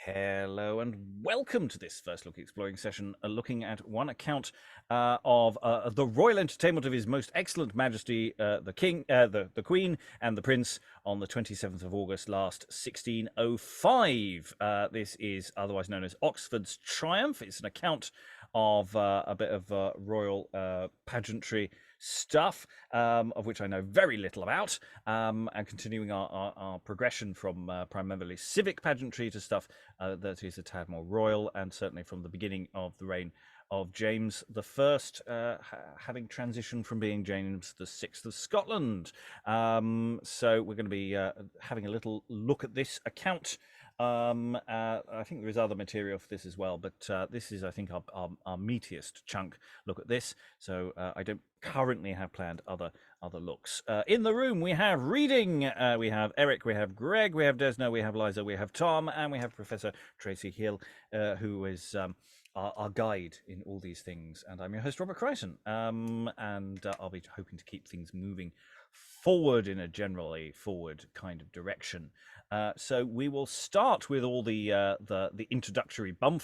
Hello and welcome to this first look exploring session, looking at one account of the royal entertainment of His Most Excellent Majesty the King, the Queen, and the Prince on the 27th of August last 1605. This is otherwise known as Oxford's Triumph. It's an account of a bit of royal pageantry stuff, of which I know very little about, and continuing our progression from primarily civic pageantry to stuff that is a tad more royal, and certainly from the beginning of the reign of James I, having transitioned from being James VI of Scotland. So we're going to be having a little look at this account. I think there is other material for this as well, but this is, I think, our meatiest chunk look at this. So I don't currently have planned other looks. In the room we have reading. We have Eric, we have Greg, we have Desna, we have Liza, we have Tom, and we have Professor Tracey Hill, who is our guide in all these things. And I'm your host, Robert Crighton, and I'll be hoping to keep things moving forward in a generally forward kind of direction. So we will start with all the introductory bump,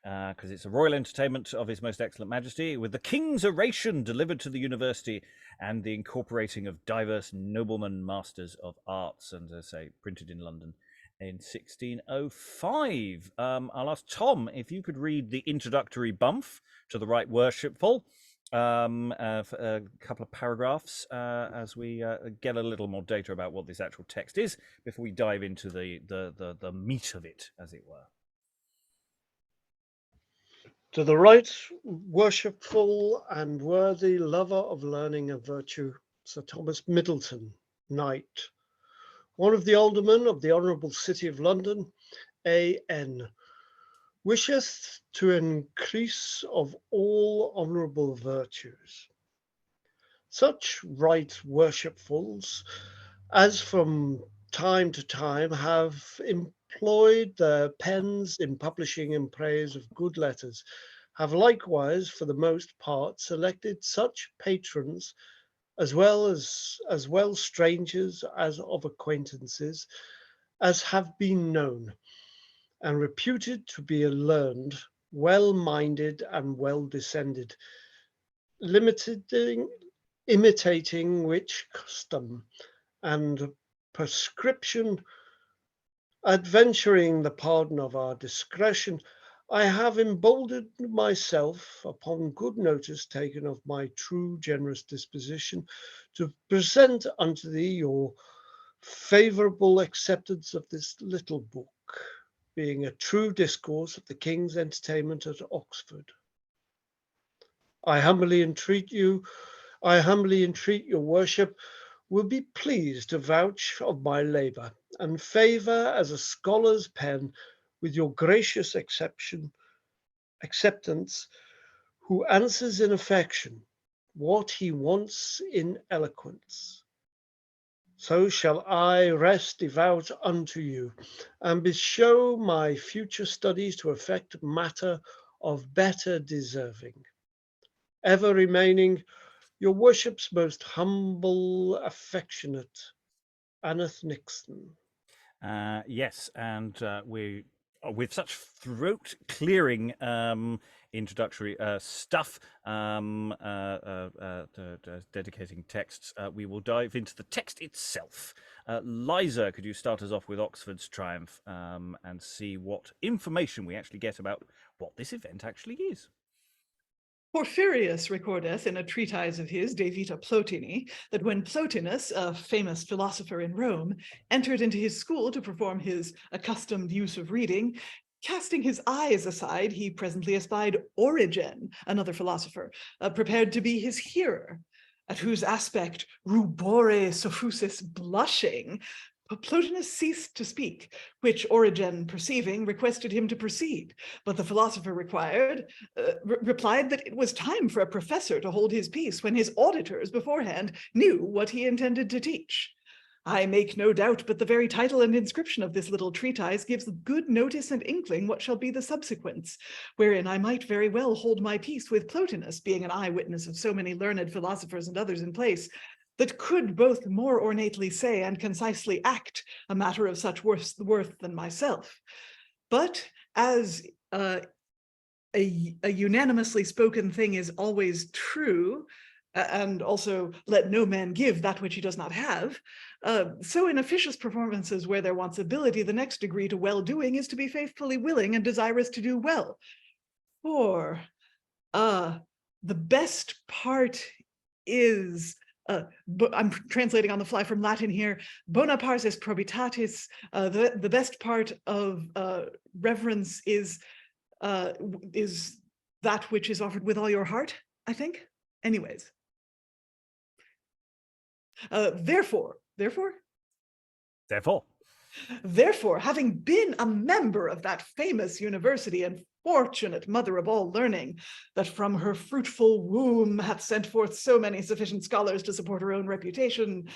because it's a royal entertainment of His Most Excellent Majesty, with the King's oration delivered to the university and the incorporating of diverse noblemen, masters of arts, and as I say, printed in London in 1605. I'll ask Tom if you could read the introductory bump to the Right Worshipful. For a couple of paragraphs as we get a little more data about what this actual text is before we dive into the meat of it, as it were. To the right worshipful and worthy lover of learning and virtue, Sir Thomas Middleton, Knight, one of the aldermen of the Honourable City of London, A.N., wisheth to increase of all honourable virtues. Such right worshipfuls as from time to time have employed their pens in publishing in praise of good letters, have likewise for the most part selected such patrons as well strangers as of acquaintances as have been known, and reputed to be learned, well-minded and well-descended, imitating which custom and prescription, adventuring the pardon of our discretion, I have emboldened myself, upon good notice taken of my true generous disposition, to present unto thee your favourable acceptance of this little book, being a true discourse of the King's entertainment at Oxford. I humbly entreat your worship will be pleased to vouch of my labour and favour as a scholar's pen with your gracious acceptance, who answers in affection what he wants in eloquence. So shall I rest devout unto you, and bestow my future studies to effect matter of better deserving. Ever remaining your worship's most humble, affectionate, Aneth Nixon. Yes, and we, with such throat-clearing introductory stuff, dedicating texts, we will dive into the text itself. Liza, could you start us off with Oxford's Triumph and see what information we actually get about what this event actually is? Porphyrius recordeth in a treatise of his, De Vita Plotini, that when Plotinus, a famous philosopher in Rome, entered into his school to perform his accustomed use of reading, casting his eyes aside, he presently espied Origen, another philosopher, prepared to be his hearer, at whose aspect rubore suffusis blushing, Plotinus ceased to speak, which Origen, perceiving, requested him to proceed. But the philosopher replied that it was time for a professor to hold his peace when his auditors beforehand knew what he intended to teach. I make no doubt but the very title and inscription of this little treatise gives good notice and inkling what shall be the subsequents, wherein I might very well hold my peace with Plotinus, being an eyewitness of so many learned philosophers and others in place, that could both more ornately say and concisely act a matter of such worth than myself. But as a unanimously spoken thing is always true, and also let no man give that which he does not have, so in officious performances where there wants ability, the next degree to well-doing is to be faithfully willing and desirous to do well. For the best part is, I'm translating on the fly from Latin here, bona partis probitatis, the best part of reverence is that which is offered with all your heart, I think. Anyways. Therefore, having been a member of that famous university and fortunate mother of all learning, that from her fruitful womb hath sent forth so many sufficient scholars to support her own reputation,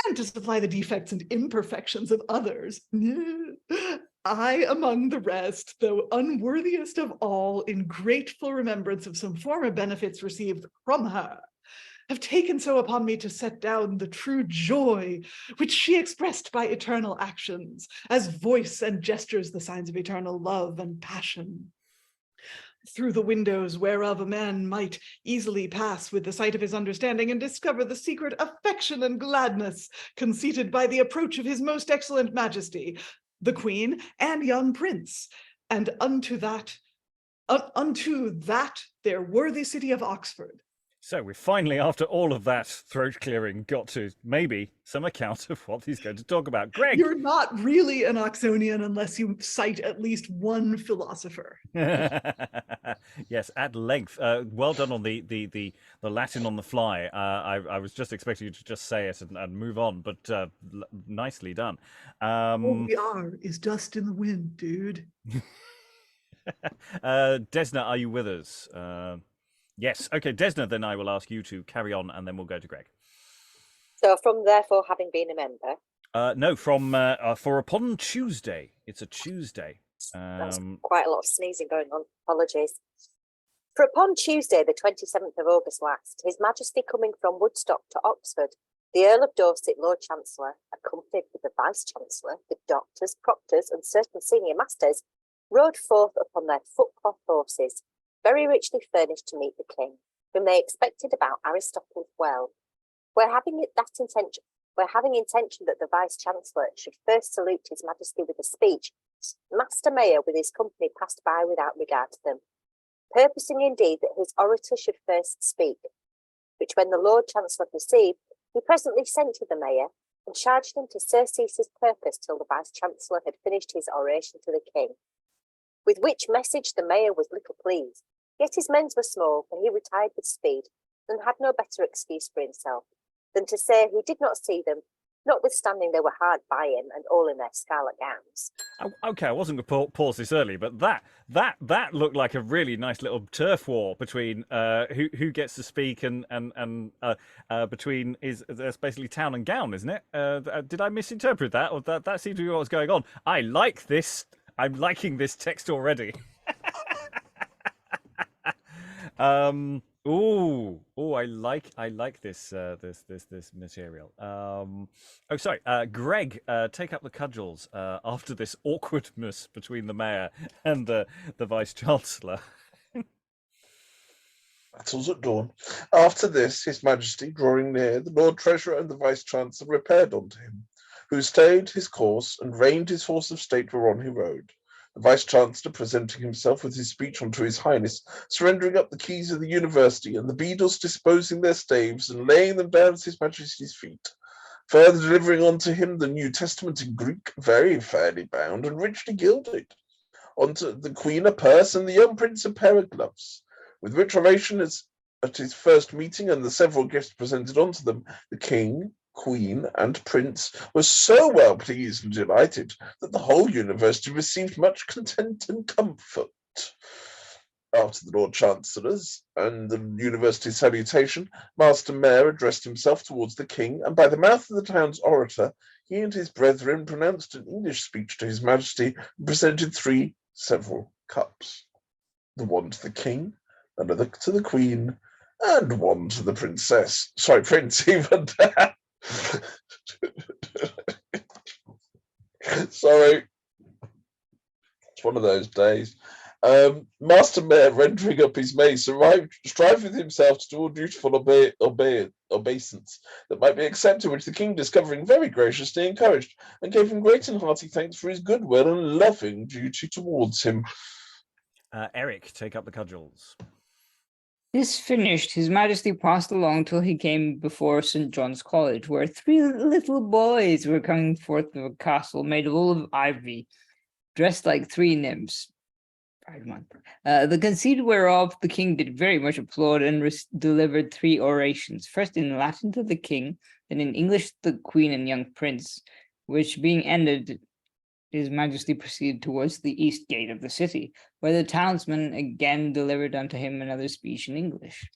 and to supply the defects and imperfections of others, I, among the rest, though unworthiest of all, in grateful remembrance of some former benefits received from her, have taken so upon me to set down the true joy which she expressed by eternal actions, as voice and gestures the signs of eternal love and passion. Through the windows whereof a man might easily pass with the sight of his understanding and discover the secret affection and gladness conceited by the approach of his most excellent majesty, the queen and young prince, and unto that their worthy city of Oxford. So we finally, after all of that throat clearing, got to maybe some account of what he's going to talk about. Greg! You're not really an Oxonian unless you cite at least one philosopher. Yes, at length. Well done on the Latin on the fly. I was just expecting you to just say it and move on, but nicely done. All we are is dust in the wind, dude. Desna, are you with us? Yes. Okay, Desna, then I will ask you to carry on, and then we'll go to Greg. So from therefore having been a member? No, from for upon Tuesday. It's a Tuesday. That's quite a lot of sneezing going on. Apologies. For upon Tuesday, the 27th of August last, His Majesty coming from Woodstock to Oxford, the Earl of Dorset, Lord Chancellor, accompanied with the Vice-Chancellor, the doctors, proctors, and certain senior masters, rode forth upon their footcloth horses, very richly furnished to meet the king, whom they expected about Aristotle well. We're having intention that the Vice-Chancellor should first salute His Majesty with a speech. Master Mayor with his company passed by without regard to them, purposing indeed that his orator should first speak, which when the Lord Chancellor perceived, he presently sent to the Mayor, and charged him to surcease his purpose till the Vice-Chancellor had finished his oration to the king. With which message the Mayor was little pleased, yet his mens were small, and he retired with speed, and had no better excuse for himself than to say he did not see them, notwithstanding they were hard by him and all in their scarlet gowns. Okay, I wasn't going to pause this early, but that looked like a really nice little turf war between who gets to speak and between that's basically town and gown, isn't it? Did I misinterpret that, or that seemed to be what was going on? I like this. I'm liking this text already. I like this material. Greg, take up the cudgels after this awkwardness between the mayor and the vice chancellor. Battles at dawn. After this, His Majesty, drawing near, the Lord Treasurer and the Vice Chancellor repaired unto him, who stayed his course and reined his horse of state whereon he rode. The Vice-Chancellor presenting himself with his speech unto His Highness, surrendering up the keys of the university, and the beadles disposing their staves, and laying them down at His Majesty's feet. Further delivering unto him the New Testament in Greek, very fairly bound, and richly gilded. Unto the Queen a purse, and the young Prince a pair of gloves. With which oration at his first meeting, and the several gifts presented unto them, the King, Queen, and Prince were so well pleased and delighted that the whole university received much content and comfort. After the Lord Chancellor's and the university's salutation, Master Mayor addressed himself towards the King, and by the mouth of the town's orator, he and his brethren pronounced an English speech to His Majesty and presented 3 several cups, the one to the King, another to the Queen, and one to the Princess. Sorry, Prince, even that. Sorry. It's one of those days. Master Mayor, rendering up his mace, strived with himself to do all dutiful obeisance that might be accepted, which the king, discovering, very graciously encouraged, and gave him great and hearty thanks for his goodwill and loving duty towards him. Eric, take up the cudgels. This finished, His Majesty passed along till he came before St. John's College, where 3 little boys were coming forth of a castle made of all of ivy, dressed like 3 nymphs. The conceit whereof the king did very much applaud, and delivered 3 orations, first in Latin to the king, then in English to the queen and young prince, which being ended, His Majesty proceeded towards the east gate of the city, where the townsmen again delivered unto him another speech in English.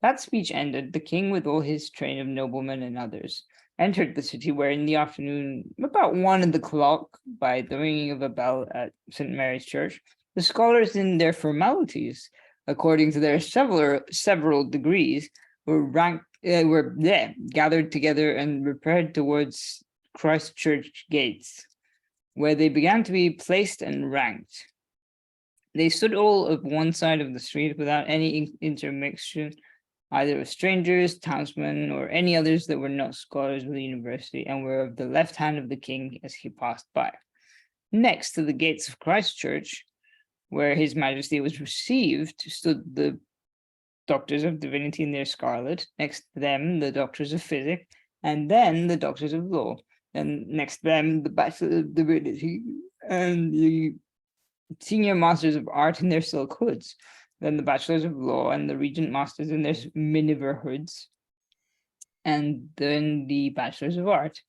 That speech ended, the king with all his train of noblemen and others entered the city, where in the afternoon, about 1 o'clock, by the ringing of a bell at St. Mary's Church, the scholars in their formalities, according to their several degrees, were gathered together and repaired towards Christ Church gates, where they began to be placed and ranked. They stood all of one side of the street without any intermixture, either of strangers, townsmen, or any others that were not scholars of the university, and were of the left hand of the king as he passed by. Next to the gates of Christ Church, where His Majesty was received, stood the doctors of divinity in their scarlet, next to them the doctors of physic, and then the doctors of law, and next to them the bachelors of divinity and the senior masters of art in their silk hoods, then the bachelors of law and the regent masters in their miniver hoods, and then the bachelors of art,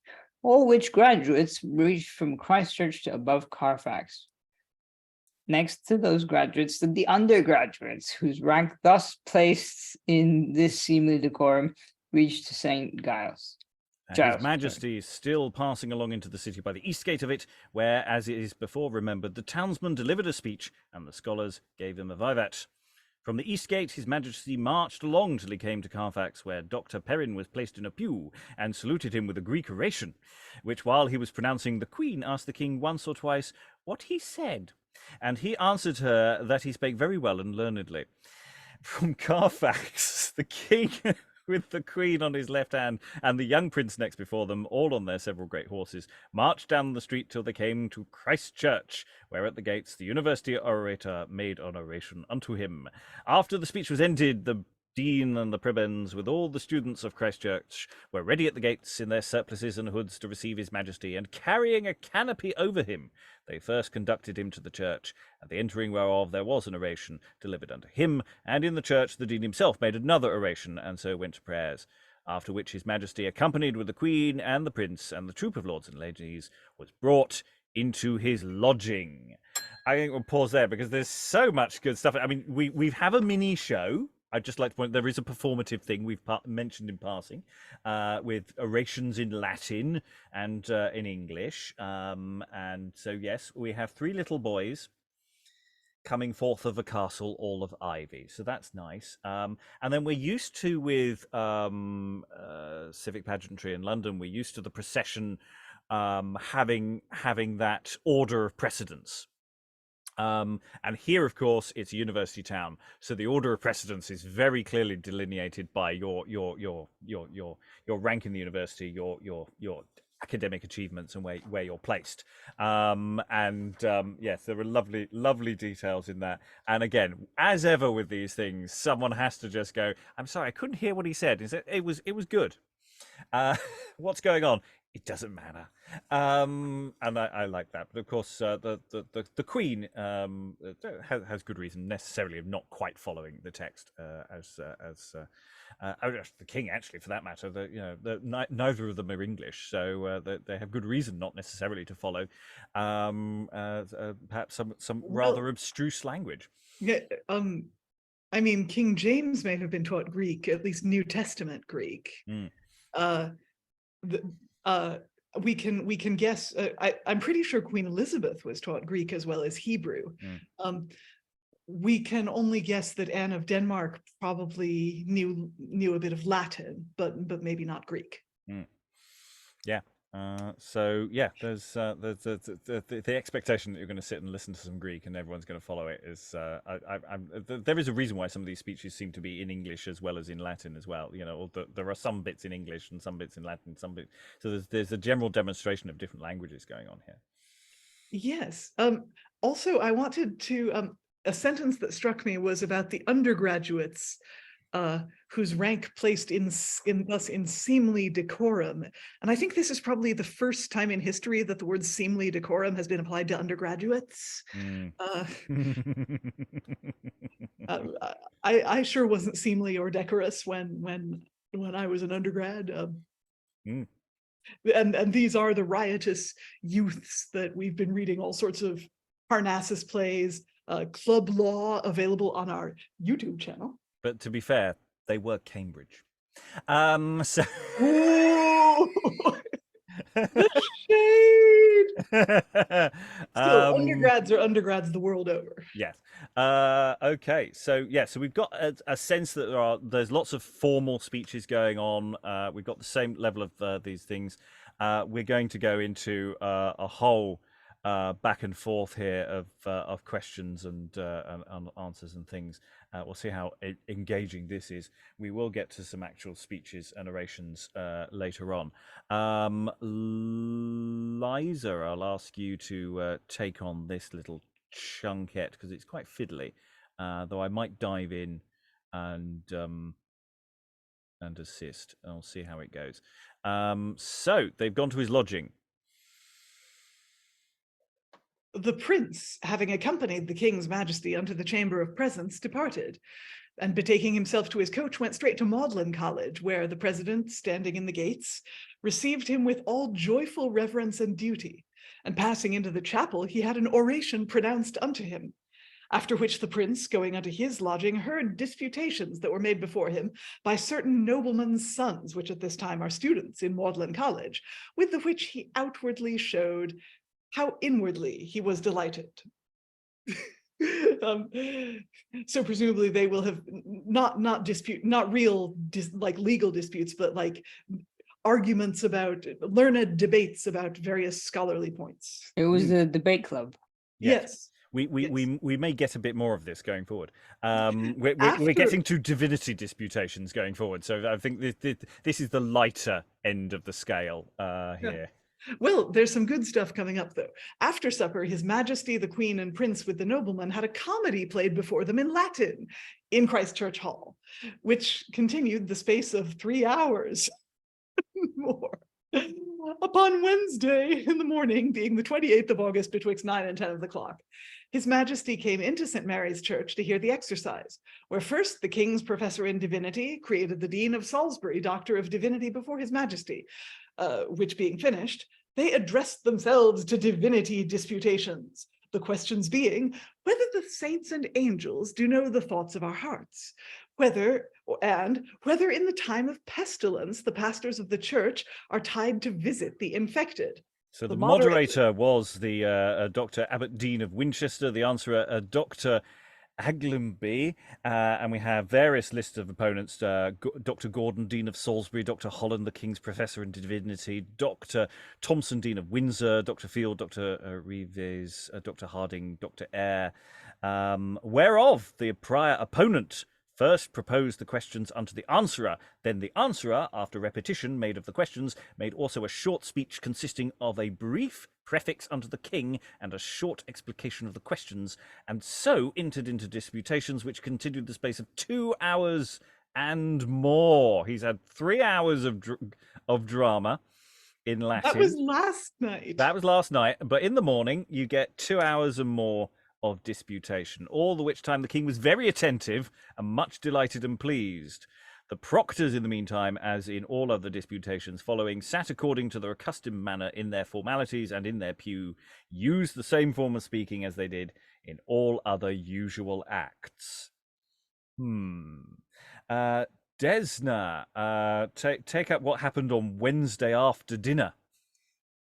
all which graduates reached from Christchurch to above Carfax. Next to those graduates stood the undergraduates, whose rank thus placed in this seemly decorum reached to St. Giles. His Majesty is still passing along into the city by the east gate of it, where, as it is before remembered, the townsmen delivered a speech, and the scholars gave him a vivat. From the east gate His Majesty marched along till he came to Carfax, where Dr. Perrin was placed in a pew, and saluted him with a Greek oration, which while he was pronouncing, the Queen asked the king once or twice what he said, and he answered her that he spake very well and learnedly. From Carfax, the king, with the Queen on his left hand and the young prince next before them, all on their several great horses, marched down the street till they came to Christ Church, where at the gates the university orator made an oration unto him. After the speech was ended, the dean and the prebends, with all the students of Christ Church, were ready at the gates in their surplices and hoods to receive His Majesty, and carrying a canopy over him, they first conducted him to the church, at the entering whereof there was an oration delivered unto him, and in the church the dean himself made another oration, and so went to prayers. After which His Majesty, accompanied with the Queen and the Prince and the troop of lords and ladies, was brought into his lodging. I think we'll pause there because there's so much good stuff. I mean, we have a mini show. I'd just like to point, there is a performative thing we've mentioned in passing, with orations in Latin and in English. And so, yes, we have 3 little boys coming forth of a castle all of ivy. So that's nice. And then we're used to, with civic pageantry in London, we're used to the procession having that order of precedence. And here, of course, it's a university town, so the order of precedence is very clearly delineated by your rank in the university, your academic achievements, and where you're placed. Yes, there are lovely details in that. And again, as ever with these things, someone has to just go, "I'm sorry, I couldn't hear what he said." It was good. What's going on? It doesn't matter, and I like that. But of course, the Queen has good reason necessarily of not quite following the text as the King, actually, for that matter. Neither of them are English, so they have good reason not necessarily to follow perhaps some rather abstruse language. Yeah, I mean, King James may have been taught Greek, at least New Testament Greek. We can guess. I'm pretty sure Queen Elizabeth was taught Greek as well as Hebrew. We can only guess that Anne of Denmark probably knew a bit of Latin, but maybe not Greek. Yeah, So yeah, there's the expectation that you're going to sit and listen to some Greek and everyone's going to follow it is. There is a reason why some of these speeches seem to be in English as well as in Latin as well. You know, there are some bits in English and some bits in Latin, some bits. So there's a general demonstration of different languages going on here. Yes. Also, I wanted to a sentence that struck me was about the undergraduates whose rank placed in seemly decorum. And I think this is probably the first time in history that the word seemly decorum has been applied to undergraduates. I sure wasn't seemly or decorous when I was an undergrad. And these are the riotous youths that we've been reading all sorts of Parnassus plays, club law available on our YouTube channel. But to be fair, they were Cambridge. So The shade. Still, undergrads are undergrads the world over. Yes. Okay. So we've got a sense that there's lots of formal speeches going on. We've got the same level of these things. We're going to go into a whole back and forth here of questions and answers and things. We'll see how engaging this is. We will get to some actual speeches and orations later on. Liza, I'll ask you to take on this little chunkette because it's quite fiddly, though I might dive in and assist. I'll see how it goes. So they've gone to his lodging. The prince, having accompanied the king's majesty unto the chamber of presence, departed, and betaking himself to his coach, went straight to Magdalen College, where the president, standing in the gates, received him with all joyful reverence and duty. And passing into the chapel, he had an oration pronounced unto him. After which the prince, going unto his lodging, heard disputations that were made before him by certain noblemen's sons, which at this time are students in Magdalen College, with the which he outwardly showed how inwardly he was delighted. So presumably they will have not real like legal disputes, but like arguments about learned debates about various scholarly points. It was the debate club. Yes. We may get a bit more of this going forward. We're getting to divinity disputations going forward, so I think this is the lighter end of the scale here. Well, there's some good stuff coming up, though. After supper, His Majesty, the Queen, and Prince with the nobleman had a comedy played before them in Latin in Christ Church Hall, which continued the space of 3 hours more. Upon Wednesday in the morning, being the 28th of August, betwixt 9 and 10 of the clock, His Majesty came into St. Mary's Church to hear the exercise, where first the King's Professor in Divinity created the Dean of Salisbury, Doctor of Divinity, before His Majesty, which being finished, they addressed themselves to divinity disputations, the questions being whether the saints and angels do know the thoughts of our hearts, whether in the time of pestilence the pastors of the church are tied to visit the infected. So the moderator was the Dr. Abbot Dean of Winchester, the answerer Dr. Helsby, and we have various lists of opponents: Dr. Gordon, Dean of Salisbury; Dr. Holland, the King's Professor in Divinity; Dr. Thompson, Dean of Windsor; Dr. Field, Dr. Reeves; Dr. Harding; Dr. Eyre, whereof the prior opponent first proposed the questions unto the answerer, then the answerer, after repetition made of the questions, made also a short speech consisting of a brief prefix unto the king and a short explication of the questions, and so entered into disputations which continued the space of 2 hours and more. He's had 3 hours of drama in Latin. That was last night. That was last night, but in the morning you get 2 hours and more of disputation, all the which time the king was very attentive and much delighted and pleased. The proctors, in the meantime, as in all other disputations following, sat according to their accustomed manner in their formalities and in their pew, used the same form of speaking as they did in all other usual acts. Desna, take up what happened on Wednesday after dinner.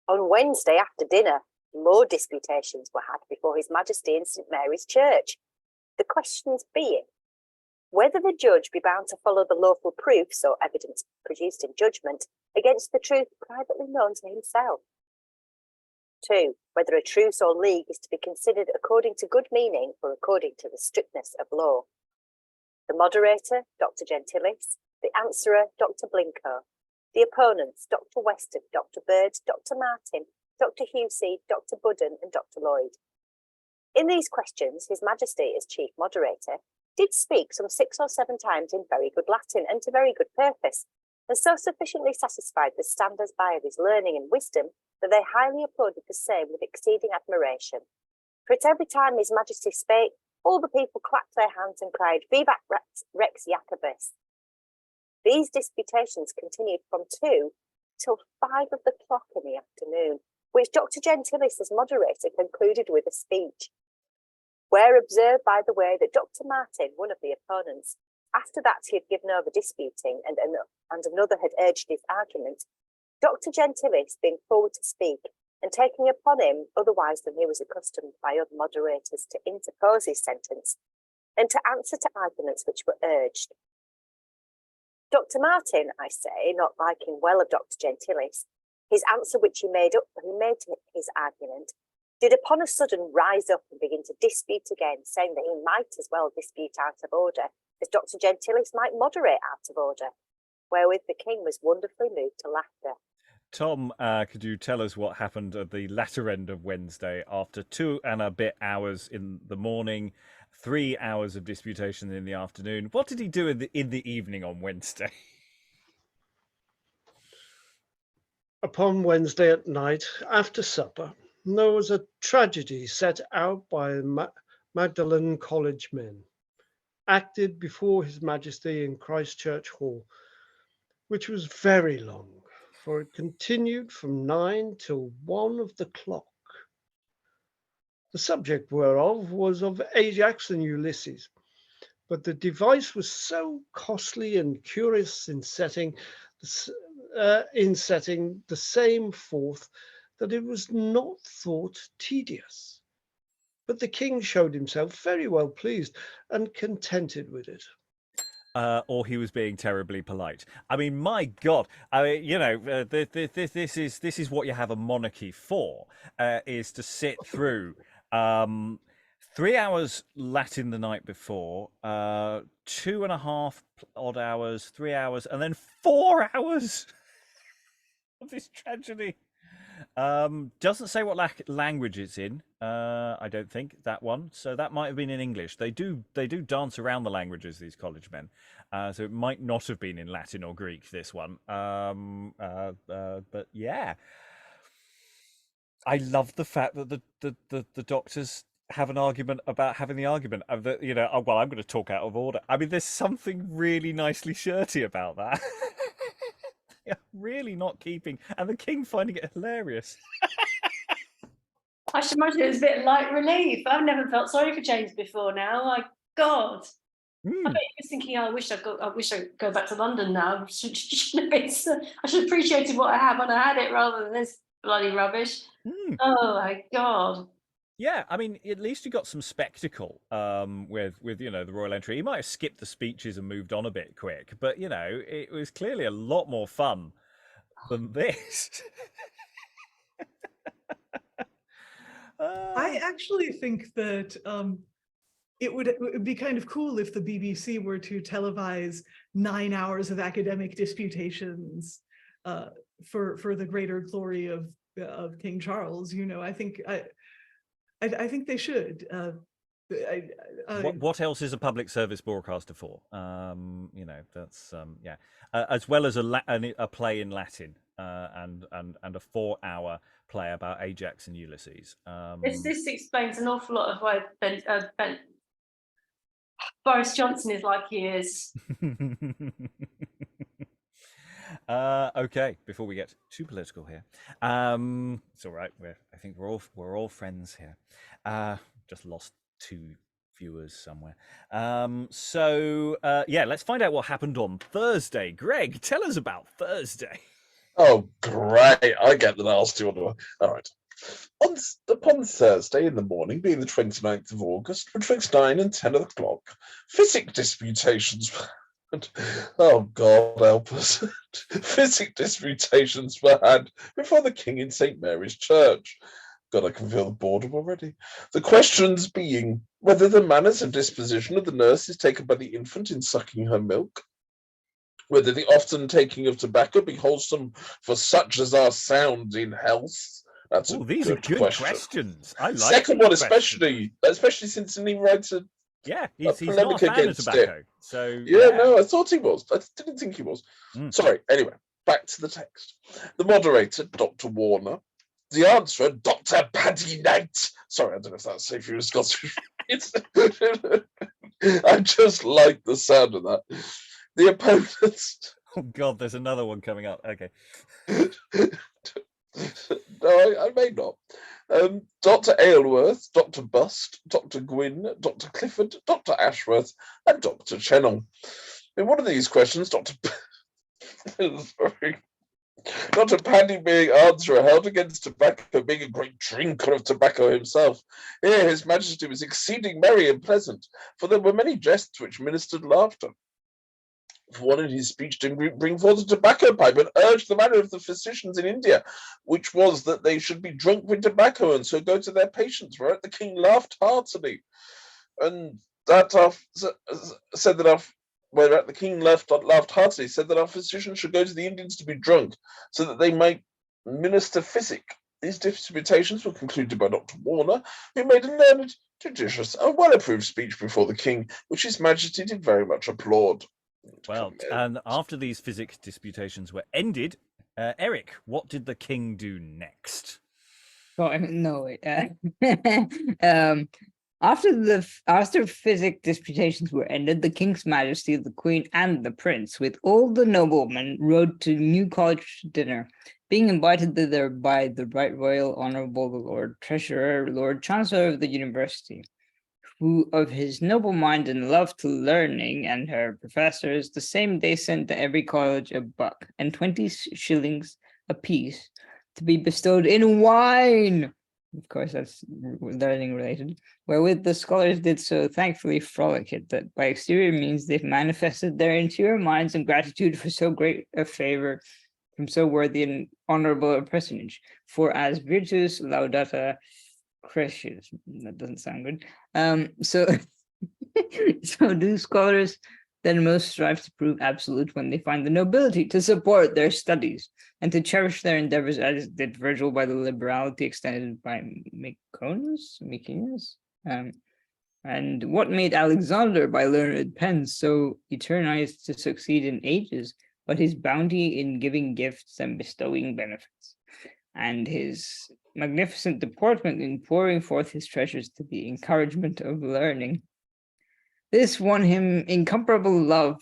On Wednesday after dinner, more disputations were had before His Majesty in St. Mary's Church. The questions being, whether the judge be bound to follow the lawful proofs or evidence produced in judgment against the truth privately known to himself. 2. Whether a truce or league is to be considered according to good meaning or according to the strictness of law. The moderator, Dr. Gentilis, the answerer, Dr. Blincoe, the opponents, Dr. Weston, Dr. Bird, Dr. Martin, Dr. Husey, Dr. Budden and Dr. Lloyd. In these questions, His Majesty, as Chief Moderator, did speak some 6 or 7 times in very good Latin and to very good purpose, and so sufficiently satisfied the standers-by of his learning and wisdom that they highly applauded the same with exceeding admiration. For at every time His Majesty spake, all the people clapped their hands and cried, Vivat Rex Jacobus. These disputations continued from 2 till 5 of the clock in the afternoon, which Dr. Gentilis, as moderator, concluded with a speech, where observed by the way that Dr. Martin, one of the opponents, after that he had given over disputing and another had urged his argument, Dr. Gentilis being forward to speak and taking upon him, otherwise than he was accustomed by other moderators, to interpose his sentence and to answer to arguments which were urged. Dr. Martin, I say, not liking well of Dr. Gentilis, his answer which he made to his argument, did upon a sudden rise up and begin to dispute again, saying that he might as well dispute out of order as Dr. Gentilis might moderate out of order, wherewith the king was wonderfully moved to laughter. Tom, could you tell us what happened at the latter end of Wednesday after 2 and a bit hours in the morning, 3 hours of disputation in the afternoon? What did he do in the evening on Wednesday? Upon Wednesday at night, after supper, there was a tragedy set out by Magdalen College men, acted before His Majesty in Christchurch Hall, which was very long, for it continued from 9 till 1 of the clock. The subject whereof was of Ajax and Ulysses, but the device was so costly and curious in setting the same forth that it was not thought tedious. But the king showed himself very well pleased and contented with it. Or he was being terribly polite. I mean, my God! I mean, you know, this is what you have a monarchy for: is to sit through 3 hours Latin the night before, 2.5 odd hours, 3 hours, and then 4 hours of this tragedy. Doesn't say what language it's in. I don't think that one. So that might have been in English. They do dance around the languages, these college men. So it might not have been in Latin or Greek, this one. But yeah, I love the fact that the doctors have an argument about having the argument of that. You know, oh, well, I'm going to talk out of order. I mean, there's something really nicely shirty about that. Yeah, really not keeping, and the king finding it hilarious. I should imagine it was a bit light relief. I've never felt sorry for James before now. My God. I bet he was thinking, oh, I wish I'd go back to London now. I should have appreciated what I have when I had it rather than this bloody rubbish. Oh my God. Yeah, I mean, at least you got some spectacle with you know, the royal entry. He might have skipped the speeches and moved on a bit quick, but you know, it was clearly a lot more fun than this. I actually think that it would be kind of cool if the BBC were to televise 9 hours of academic disputations for the greater glory of King Charles. You know, I think they should. What else is a public service broadcaster for? You know, that's yeah, as well as a play in Latin and a 4-hour play about Ajax and Ulysses. This explains an awful lot of why Boris Johnson is like he is. Okay, before we get too political here, it's all right. I think we're all friends here. Just lost 2 viewers somewhere. So yeah, let's find out what happened on Thursday. Greg, tell us about Thursday. Oh, great. I get the last 2 on the way. All right. Upon Thursday in the morning, being the 29th of August, betwixt 9 and 10 o'clock, physic disputations oh, God help us. Physic disputations were had before the king in St. Mary's Church. God, I can feel the boredom already. The questions being whether the manners and disposition of the nurse is taken by the infant in sucking her milk, whether the often taking of tobacco be wholesome for such as are sound in health. That's these are good questions. I like second one, questions. especially since he writes a he's not a fan of tobacco. It. So no, I thought he was. I didn't think he was. Sorry. Anyway, back to the text. The moderator, Dr. Warner. The answerer, Dr. Paddy Knight. Sorry, I don't know if that's safe for you Scottish. I just like the sound of that. The opponents. Oh God, there's another one coming up. Okay. No, I may not. Dr. Aylworth, Dr. Bust, Dr. Gwynn, Dr. Clifford, Dr. Ashworth, and Dr. Chennel. In one of these questions, Dr. Paddy being answerer held against tobacco, being a great drinker of tobacco himself. Here his majesty was exceeding merry and pleasant, for there were many jests which ministered laughter. For one in his speech did bring forth a tobacco pipe and urged the manner of the physicians in India, which was that they should be drunk with tobacco and so go to their patients, whereat the king laughed heartily. And that said that whereat the king laughed heartily, said that our physicians should go to the Indians to be drunk, so that they might minister physic. These disputations were concluded by Dr. Warner, who made a learned, judicious, and well-approved speech before the king, which his majesty did very much applaud. Well, and after these physic disputations were ended, Eric, what did the king do next? After physic disputations were ended, the king's majesty, the queen, and the prince, with all the noblemen, rode to New College dinner, being invited thither by the Right Royal Honourable the Lord Treasurer, Lord Chancellor of the University, who of his noble mind and love to learning, and her professors, the same day sent to every college a buck and 20 shillings apiece to be bestowed in wine. Of course, that's learning related, wherewith the scholars did so thankfully frolic it, that by exterior means they've manifested their interior minds and gratitude for so great a favour from so worthy and honourable a personage. For as virtus laudata crescius, that doesn't sound good. So do scholars then most strive to prove absolute when they find the nobility to support their studies and to cherish their endeavors, as did Virgil by the liberality extended by Mecaenas. And what made Alexander by learned pens so eternized to succeed in ages, but his bounty in giving gifts and bestowing benefits, and his magnificent deportment in pouring forth his treasures to the encouragement of learning. This won him incomparable love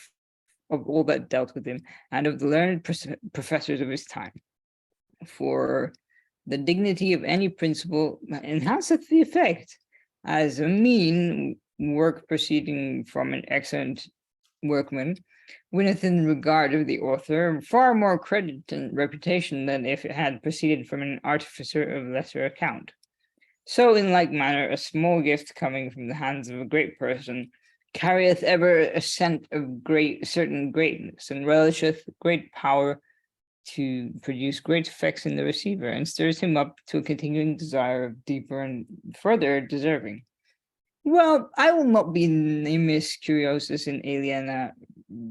of all that dealt with him, and of the learned professors of his time. For the dignity of any principle enhanceth the effect, as a mean work proceeding from an excellent workman winneth in regard of the author far more credit and reputation than if it had proceeded from an artificer of lesser account. So in like manner, a small gift coming from the hands of a great person carrieth ever a scent of certain greatness, and relisheth great power to produce great effects in the receiver, and stirs him up to a continuing desire of deeper and further deserving. Well, I will not be namus curiosus in aliena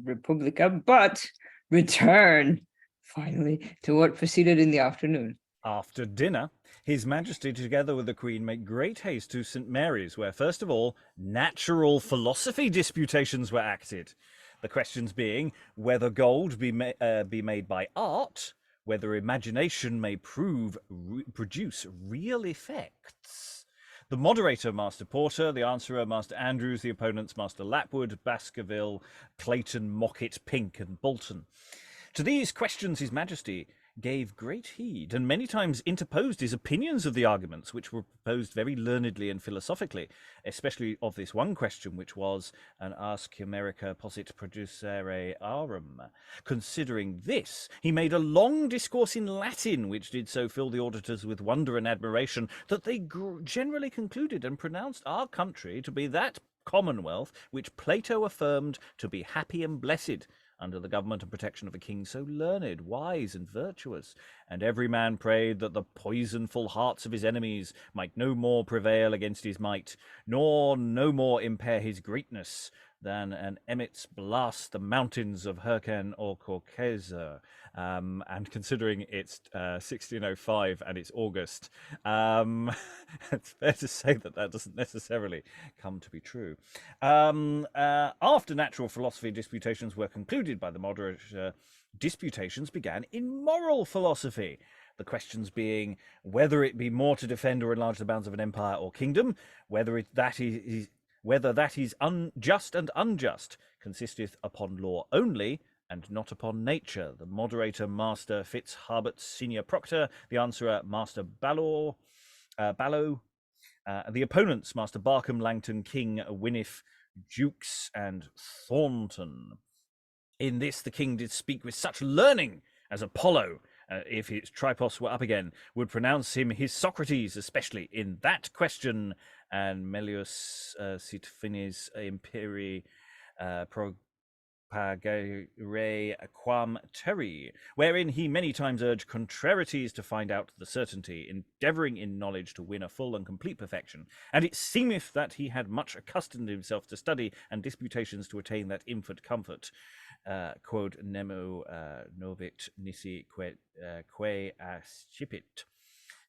republica, but return finally to what proceeded in the afternoon. After dinner, His Majesty, together with the Queen, make great haste to St. Mary's, where, first of all, natural philosophy disputations were acted. The questions being whether gold be made by art, whether imagination may produce real effects. The moderator, Master Porter; the answerer, Master Andrews; the opponents, Master Lapwood, Baskerville, Clayton, Mockett, Pink, and Bolton. To these questions His Majesty gave great heed, and many times interposed his opinions of the arguments, which were proposed very learnedly and philosophically, especially of this one question, which was an ars chimerica possit producere aurum. Considering this, he made a long discourse in Latin, which did so fill the auditors with wonder and admiration, that they generally concluded and pronounced our country to be that commonwealth which Plato affirmed to be happy and blessed, under the government and protection of a king so learned, wise, and virtuous. And every man prayed that the poisonful hearts of his enemies might no more prevail against his might, nor no more impair his greatness, than an emet's blast the mountains of Hyrcan or Caucasia. And considering it's 1605 and it's August, it's fair to say that that doesn't necessarily come to be true. After natural philosophy disputations were concluded by the moderator, disputations began in moral philosophy. The questions being whether it be more to defend or enlarge the bounds of an empire or kingdom, whether that is unjust and unjust, consisteth upon law only, and not upon nature. The moderator, Master Fitzharbert, Senior Proctor. The answerer, Master Ballow. The opponents, Master Barkham, Langton, King, Winniff, Jukes, and Thornton. In this the king did speak with such learning as Apollo, if his tripos were up again, would pronounce him his Socrates, especially in that question, and Melius sit finis imperi propagare quam terri, wherein he many times urged contrarieties to find out the certainty, endeavouring in knowledge to win a full and complete perfection. And it seemeth that he had much accustomed himself to study and disputations to attain that infant comfort. Quod nemo novit nisi quae ascipit.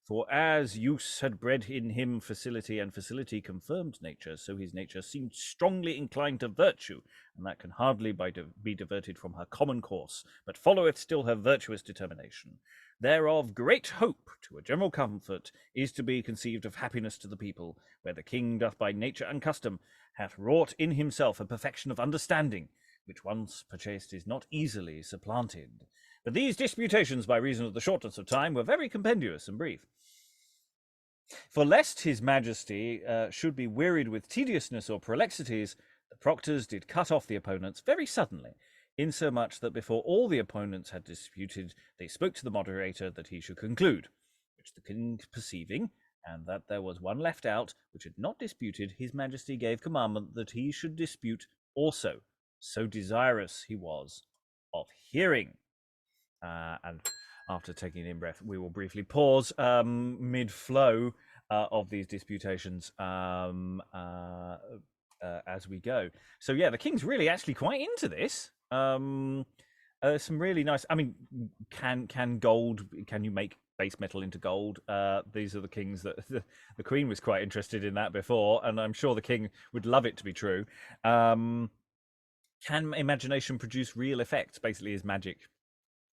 For as use had bred in him facility, and facility confirmed nature, so his nature seemed strongly inclined to virtue, and that can hardly be diverted from her common course, but followeth still her virtuous determination. Thereof great hope to a general comfort is to be conceived of happiness to the people, where the king doth by nature and custom hath wrought in himself a perfection of understanding, which once purchased is not easily supplanted. But these disputations, by reason of the shortness of time, were very compendious and brief. For lest his majesty should be wearied with tediousness or prolexities, the proctors did cut off the opponents very suddenly, insomuch that before all the opponents had disputed, they spoke to the moderator that he should conclude, which the king perceiving, and that there was one left out which had not disputed, his majesty gave commandment that he should dispute also, so desirous he was of hearing. And after taking an in-breath, we will briefly pause mid-flow of these disputations as we go. So yeah, the king's really actually quite into this. Some really nice. I mean, can you make base metal into gold? These are the kings that the Queen was quite interested in that before, and I'm sure the king would love it to be true. Can imagination produce real effects? Basically, is magic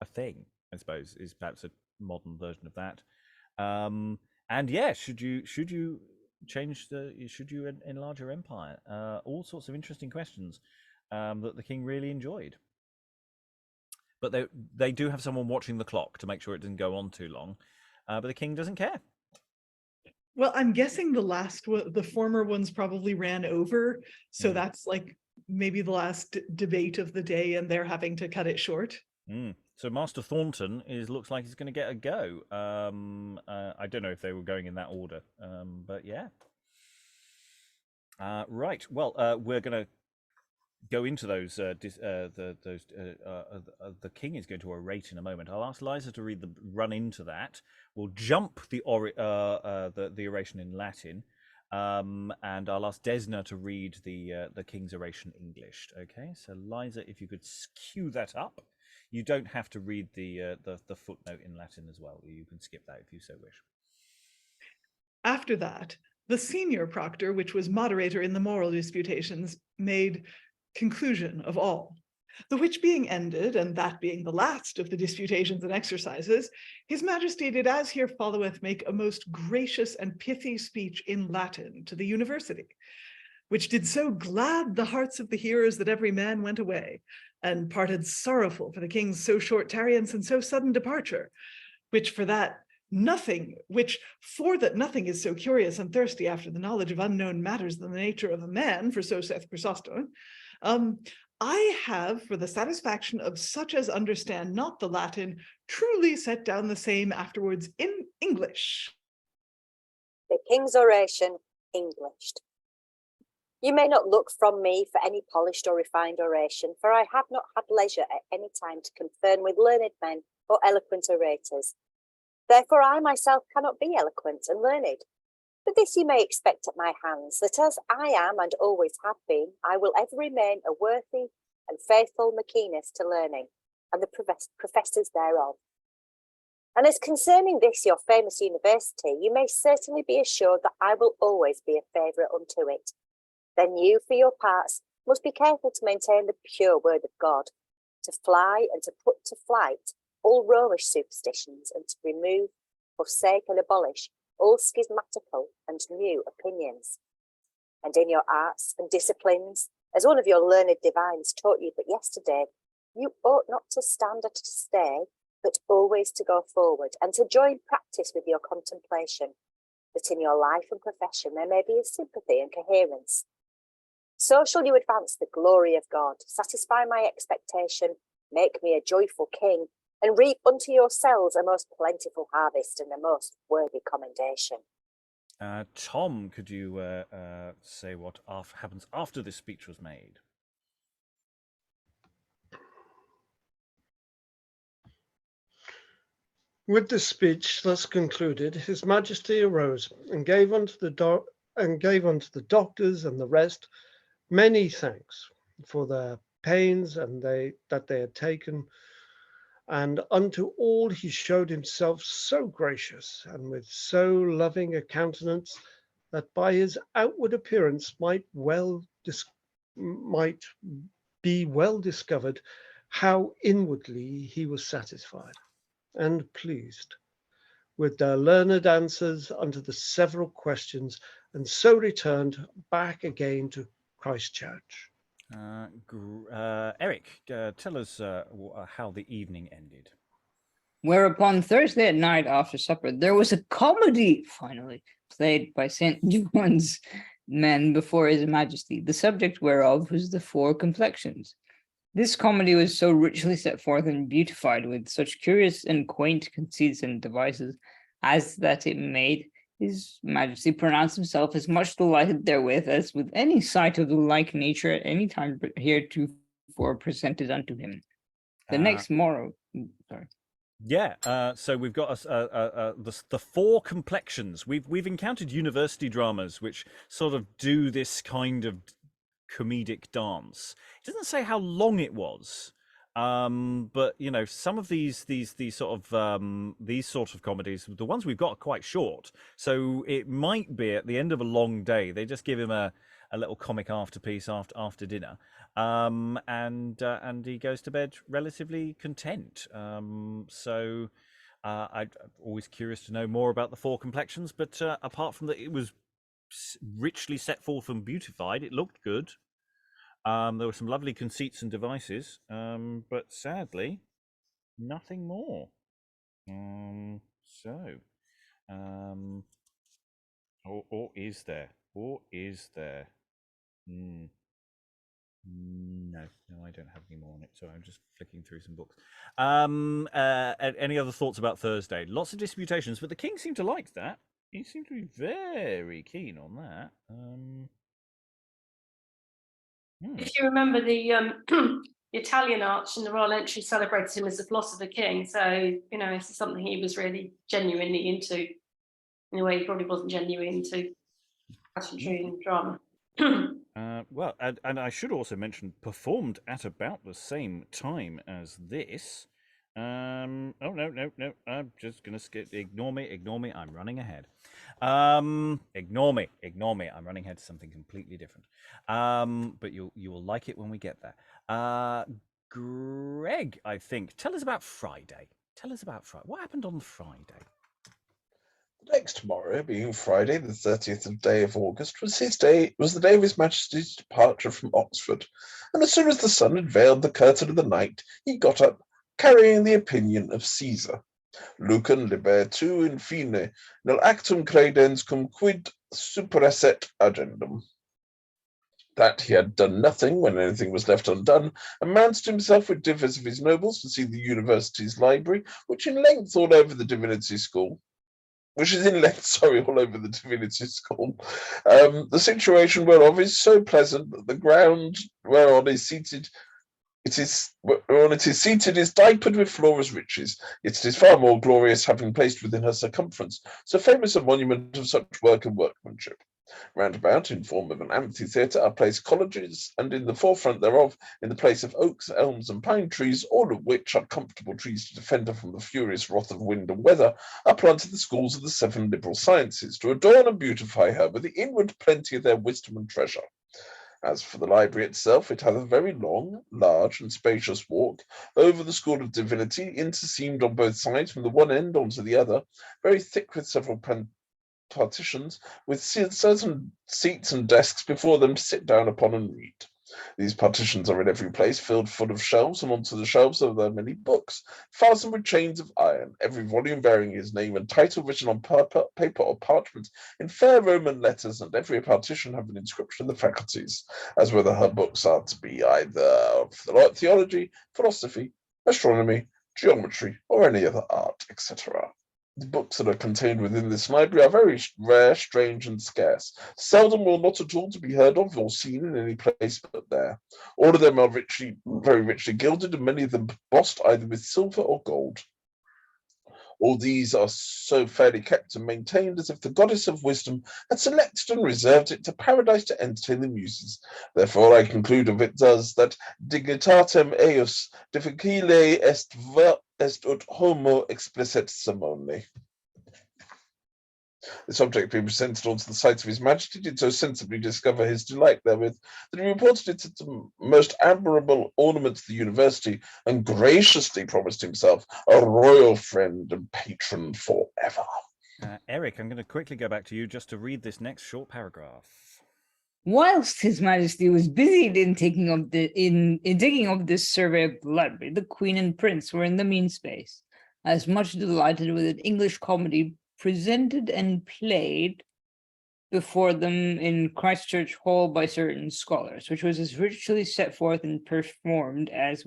a thing? I suppose is perhaps a modern version of that. And yeah, should you enlarge your empire? All sorts of interesting questions that the king really enjoyed. But they do have someone watching the clock to make sure it doesn't go on too long. But the king doesn't care. Well, I'm guessing the former ones probably ran over, so that's like maybe the last debate of the day, and they're having to cut it short. So Master Thornton looks like he's going to get a go. I don't know if they were going in that order, but yeah. Right. Well, we're going to go into those. The king is going to orate in a moment. I'll ask Liza to run into that. We'll jump the oration in Latin, and I'll ask Desna to read the king's oration English. Okay. So Liza, if you could cue that up. You don't have to read the footnote in Latin as well. You can skip that if you so wish. After that, the senior proctor, which was moderator in the moral disputations, made conclusion of all. The which being ended, and that being the last of the disputations and exercises, his majesty did as here followeth make a most gracious and pithy speech in Latin to the university, which did so glad the hearts of the hearers that every man went away, and parted sorrowful for the king's so short tarriance and so sudden departure, which for that nothing is so curious and thirsty after the knowledge of unknown matters than the nature of a man, for so saith Chrysostom. I have, for the satisfaction of such as understand not the Latin, truly set down the same afterwards in English. The king's oration, Englished. You may not look from me for any polished or refined oration, for I have not had leisure at any time to confer with learned men or eloquent orators. Therefore I myself cannot be eloquent and learned. But this you may expect at my hands, that as I am and always have been, I will ever remain a worthy and faithful machinist to learning, and the professors thereof. And as concerning this your famous university, you may certainly be assured that I will always be a favourite unto it. Then you, for your parts, must be careful to maintain the pure word of God, to fly and to put to flight all Romish superstitions, and to remove, forsake, and abolish all schismatical and new opinions. And in your arts and disciplines, as one of your learned divines taught you but yesterday, you ought not to stand or to stay, but always to go forward, and to join practice with your contemplation, that in your life and profession there may be a sympathy and coherence. So shall you advance the glory of God, satisfy my expectation, make me a joyful king, and reap unto yourselves a most plentiful harvest and a most worthy commendation. Tom, could you say what happens after this speech was made? With the speech thus concluded, His Majesty arose and gave unto the doctors and the rest many thanks for their pains and that they had taken, and unto all he showed himself so gracious and with so loving a countenance that by his outward appearance might be well discovered how inwardly he was satisfied and pleased with their learned answers unto the several questions, and so returned back again to Christ Church. Eric, tell us how the evening ended. Whereupon Thursday at night after supper, there was a comedy finally played by St. John's men before His Majesty, the subject whereof was the four complexions. This comedy was so richly set forth and beautified with such curious and quaint conceits and devices, as that it made His Majesty pronounce himself as much delighted therewith as with any sight of the like nature at any time heretofore presented unto him. The next morrow, Yeah, so we've got the four complexions. We've encountered university dramas which sort of do this kind of comedic dance. It doesn't say how long it was, but you know, some of these sort of comedies, the ones we've got are quite short. So it might be at the end of a long day, they just give him a little comic afterpiece after dinner, and he goes to bed relatively content. So I'm always curious to know more about the four complexions, but apart from that, it was richly set forth and beautified. It looked good. There were some lovely conceits and devices, but sadly, nothing more. Or is there? Or is there? No, I don't have any more on it. So I'm just flicking through some books. Any other thoughts about Thursday? Lots of disputations, but the king seemed to like that. He seemed to be very keen on that. If you remember the Italian arch and the royal entry celebrated him as the philosopher king, so you know, it's something he was really genuinely into. In a way, he probably wasn't genuine into pageantry and drama. Well, and I should also mention, performed at about the same time as this. Oh no! I'm just gonna skip. Ignore me. I'm running ahead. Ignore me. I'm running ahead to something completely different. But you will like it when we get there. Greg, I think. Tell us about Friday. What happened on Friday? Next morrow, being Friday, the 30th day of August, was the day of His Majesty's departure from Oxford, and as soon as the sun had veiled the curtain of the night, he got up, carrying the opinion of Caesar. Lucem liber tu in fine, nel actum credens cum quid superesset agendum. That he had done nothing when anything was left undone, and mounted himself with divers of his nobles to see the university's library, which is in length all over the divinity school. The situation whereof is so pleasant that the ground whereon it is seated is diapered with Flora's riches, yet it is far more glorious, having placed within her circumference so famous a monument of such work and workmanship. Round about, in form of an amphitheatre, are placed colleges, and in the forefront thereof, in the place of oaks, elms, and pine trees, all of which are comfortable trees to defend her from the furious wrath of wind and weather, are planted the schools of the 7 liberal sciences, to adorn and beautify her with the inward plenty of their wisdom and treasure. As for the library itself, it hath a very long, large, and spacious walk over the school of divinity, interseamed on both sides from the one end on to the other, very thick with several partitions, with certain seats and desks before them to sit down upon and read. These partitions are in every place filled full of shelves, and onto the shelves are there many books, fastened with chains of iron, every volume bearing his name and title written on paper or parchment in fair Roman letters, and every partition have an inscription of the faculties, as whether her books are to be either of theology, philosophy, astronomy, geometry, or any other art, etc. The books that are contained within this library are very rare, strange, and scarce, seldom or not at all to be heard of or seen in any place but there. All of them are very richly gilded, and many of them bossed either with silver or gold. All these are so fairly kept and maintained as if the goddess of wisdom had selected and reserved it to paradise to entertain the muses. Therefore I conclude of it thus, that dignitatem eius difficile est ut homo explicit simone. The subject being presented onto the sight of His Majesty did so sensibly discover his delight therewith, that he reported it as the most admirable ornament to the university, and graciously promised himself a royal friend and patron forever. Eric, I'm going to quickly go back to you just to read this next short paragraph. Whilst His Majesty was busied in taking up this survey of the library, the Queen and Prince were in the mean space, as much delighted with an English comedy presented and played before them in Christchurch Hall by certain scholars, which was as richly set forth and performed as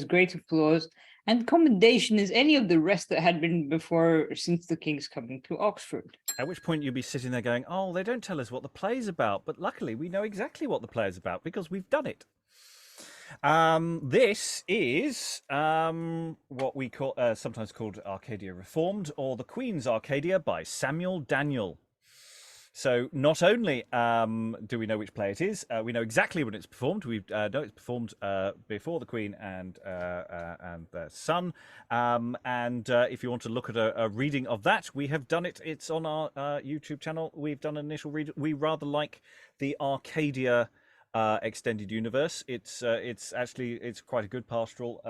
great applause and commendation as any of the rest that had been before since the King's coming to Oxford. At which point you'd be sitting there going, oh, they don't tell us what the play's about, but luckily we know exactly what the play's about because we've done it. This is what we call sometimes called Arcadia Reformed, or The Queen's Arcadia by Samuel Daniel. So not only do we know which play it is, we know exactly when it's performed. We know it's performed before the Queen and their son. And if you want to look at a reading of that, we have done it. It's on our YouTube channel. We've done an initial read. We rather like the Arcadia extended universe. It's quite a good pastoral,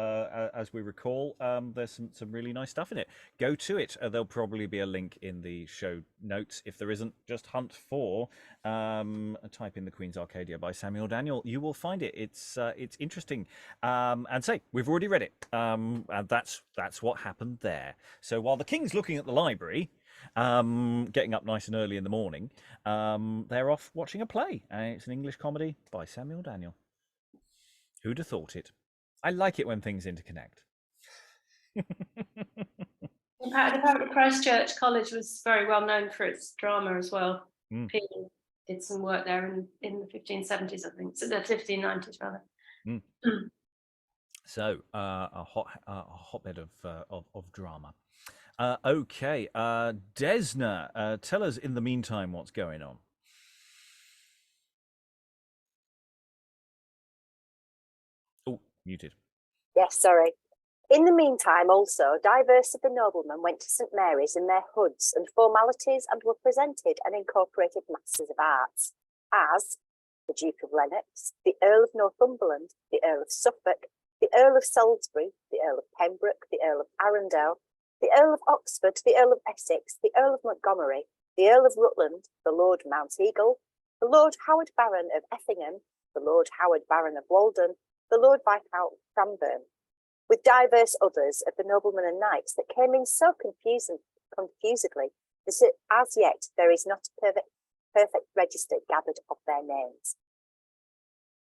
as we recall. There's some really nice stuff in it. Go to it. There'll probably be a link in the show notes. If there isn't, just hunt for type in The Queen's Arcadia by Samuel Daniel. You will find it. It's interesting. And say we've already read it. And that's what happened there. So while the King's looking at the library, getting up nice and early in the morning, they're off watching a play. It's an English comedy by Samuel Daniel. Who'd have thought it? I like it when things interconnect. Apparently Christchurch College was very well known for its drama as well. People did some work there in the 1570s, I think. So the 1590s, rather. So a hotbed of drama. Okay, Desna, tell us in the meantime what's going on. Oh, muted. Yes, sorry. In the meantime, also, divers of the noblemen went to St. Mary's in their hoods and formalities, and were presented and incorporated masters of arts, as the Duke of Lennox, the Earl of Northumberland, the Earl of Suffolk, the Earl of Salisbury, the Earl of Pembroke, the Earl of Arundel, the Earl of Oxford, the Earl of Essex, the Earl of Montgomery, the Earl of Rutland, the Lord Mounteagle, the Lord Howard Baron of Effingham, the Lord Howard Baron of Walden, the Lord Viscount Cranbourne, with divers others of the noblemen and knights that came in so confusedly that as yet there is not a perfect register gathered of their names.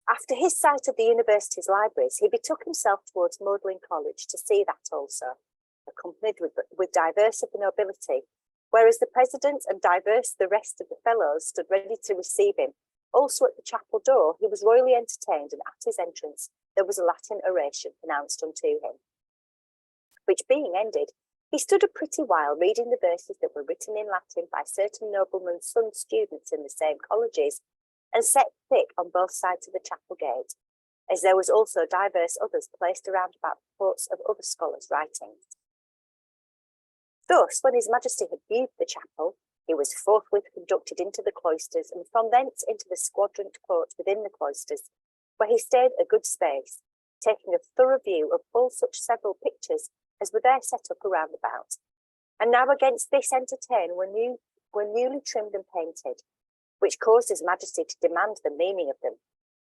After his sight of the university's libraries, he betook himself towards Magdalen College to see that also, accompanied with divers of the nobility, whereas the president and divers the rest of the fellows stood ready to receive him. Also at the chapel door, he was royally entertained, and at his entrance there was a Latin oration pronounced unto him, which being ended, he stood a pretty while reading the verses that were written in Latin by certain noblemen's son students in the same colleges, and set thick on both sides of the chapel gate, as there was also divers others placed around about the courts of other scholars' writings. Thus, when his majesty had viewed the chapel, he was forthwith conducted into the cloisters, and from thence into the squadrant court within the cloisters, where he stayed a good space, taking a thorough view of all such several pictures as were there set up around about. And now against this entertain were newly trimmed and painted, which caused his majesty to demand the meaning of them,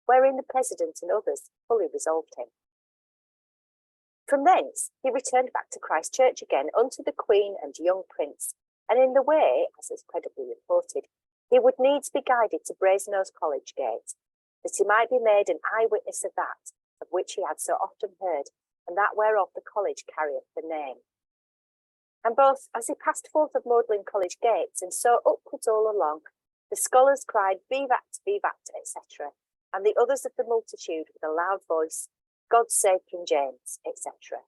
wherein the president and others fully resolved him. From thence he returned back to Christ Church again unto the Queen and young Prince, and in the way, as is credibly reported, he would needs be guided to Brasenose College Gate, that he might be made an eyewitness of that, of which he had so often heard, and that whereof the college carrieth the name. And both as he passed forth of Magdalen College gates, and so upwards all along, the scholars cried, Vivat, vivat, etc., and the others of the multitude with a loud voice, God save King James, etc.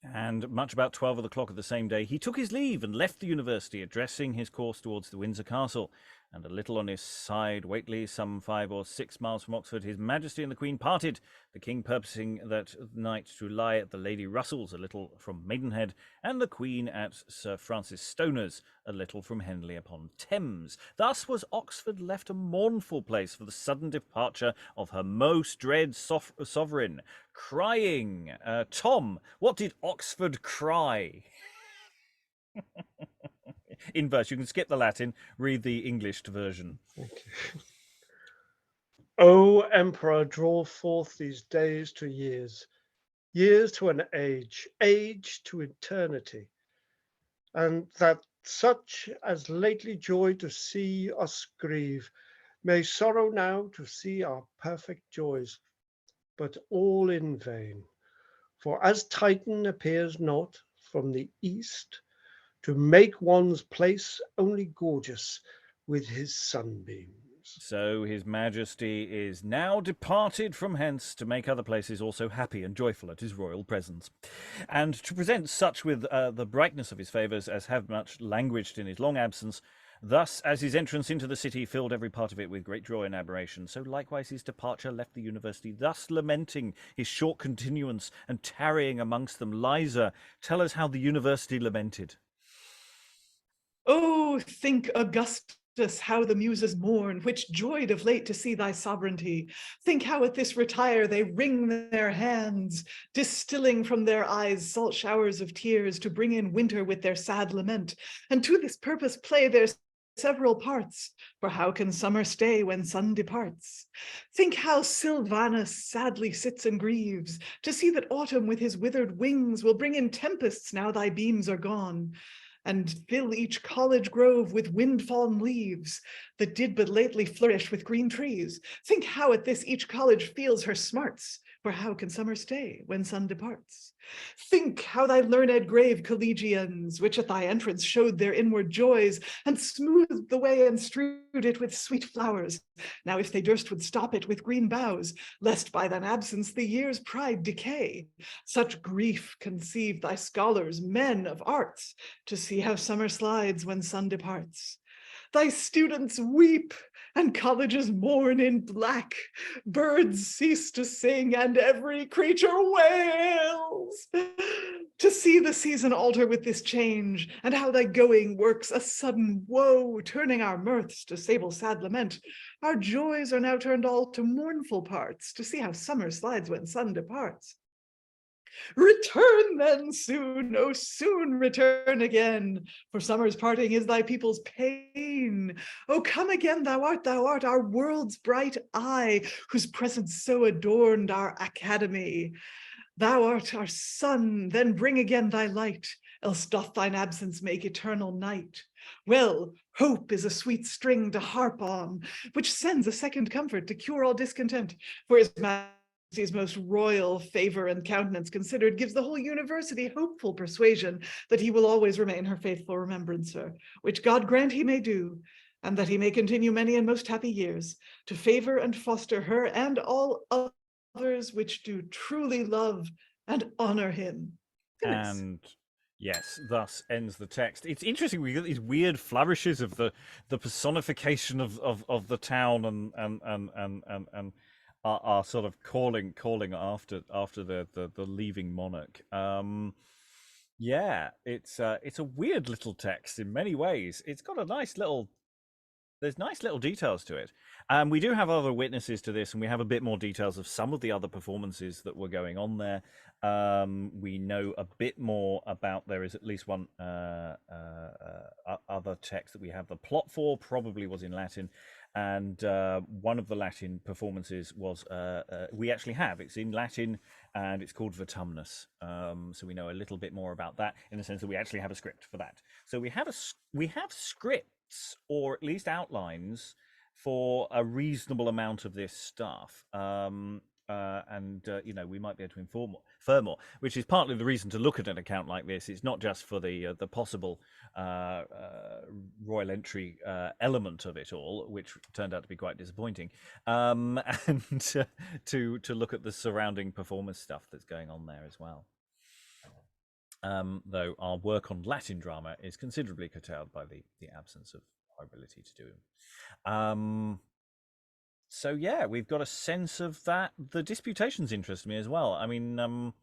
And much about 12 o'clock of the same day, he took his leave and left the university, addressing his course towards the Windsor Castle. And a little on his side, Whately, some 5 or 6 miles from Oxford, his Majesty and the Queen parted, the King purposing that night to lie at the Lady Russell's, a little from Maidenhead, and the Queen at Sir Francis Stoner's, a little from Henley upon Thames. Thus was Oxford left a mournful place for the sudden departure of her most dread sovereign, crying. Tom, what did Oxford cry? In verse, you can skip the Latin, read the Englished version. Okay. O Emperor, draw forth these days to years, years to an age, age to eternity, and that such as lately joyed to see us grieve may sorrow now to see our perfect joys, but all in vain. For as Titan appears not from the east, to make one's place only gorgeous with his sunbeams. So his Majesty is now departed from hence to make other places also happy and joyful at his royal presence, and to present such with the brightness of his favours as have much languished in his long absence. Thus, as his entrance into the city filled every part of it with great joy and admiration, so likewise his departure left the university, thus lamenting his short continuance and tarrying amongst them. Liza, tell us how the university lamented. Oh, think, Augustus, how the muses mourn, which joyed of late to see thy sovereignty. Think how at this retire they wring their hands, distilling from their eyes salt showers of tears to bring in winter with their sad lament, and to this purpose play their several parts, for how can summer stay when sun departs? Think how Sylvanus sadly sits and grieves, to see that autumn with his withered wings will bring in tempests now thy beams are gone, and fill each college grove with wind-fallen leaves that did but lately flourish with green trees. Think how at this each college feels her smarts, for how can summer stay when sun departs? Think how thy learned grave collegians, which at thy entrance showed their inward joys, and smoothed the way and strewed it with sweet flowers, now if they durst would stop it with green boughs, lest by thine absence the year's pride decay. Such grief conceived thy scholars, men of arts, to see how summer slides when sun departs. Thy students weep, and colleges mourn in black. Birds cease to sing, and every creature wails. To see the season alter with this change, and how thy going works a sudden woe, turning our mirths to sable sad lament. Our joys are now turned all to mournful parts, to see how summer slides when sun departs. Return then soon, oh soon return again, for summer's parting is thy people's pain. Oh come again, thou art our world's bright eye, whose presence so adorned our academy. Thou art our sun, then bring again thy light, else doth thine absence make eternal night. Well, hope is a sweet string to harp on, which sends a second comfort to cure all discontent, for his Majesty's most royal favor and countenance considered gives the whole university hopeful persuasion that he will always remain her faithful remembrancer, which God grant he may do, and that he may continue many and most happy years to favor and foster her and all others which do truly love and honor him. And yes, thus ends the text. It's interesting. We get these weird flourishes of the personification of the town and are sort of calling after the leaving monarch. Yeah, it's a weird little text in many ways. It's got a there's nice little details to it. We do have other witnesses to this, and we have a bit more details of some of the other performances that were going on there. We know a bit more about, there is at least one other text that we have the plot for, probably was in Latin, and one of the Latin performances was, we actually have, it's in Latin, and it's called Vertumnus. So we know a little bit more about that, in the sense that we actually have a script for that. So we have scripts, or at least outlines, for a reasonable amount of this stuff. You know, we might be able to infer more, which is partly the reason to look at an account like this. It's not just for the possible royal entry element of it all, which turned out to be quite disappointing, and to look at the surrounding performance stuff that's going on there as well. Though our work on Latin drama is considerably curtailed by the absence of our ability to do it. So yeah, we've got a sense of that. The disputations interest me as well. I mean,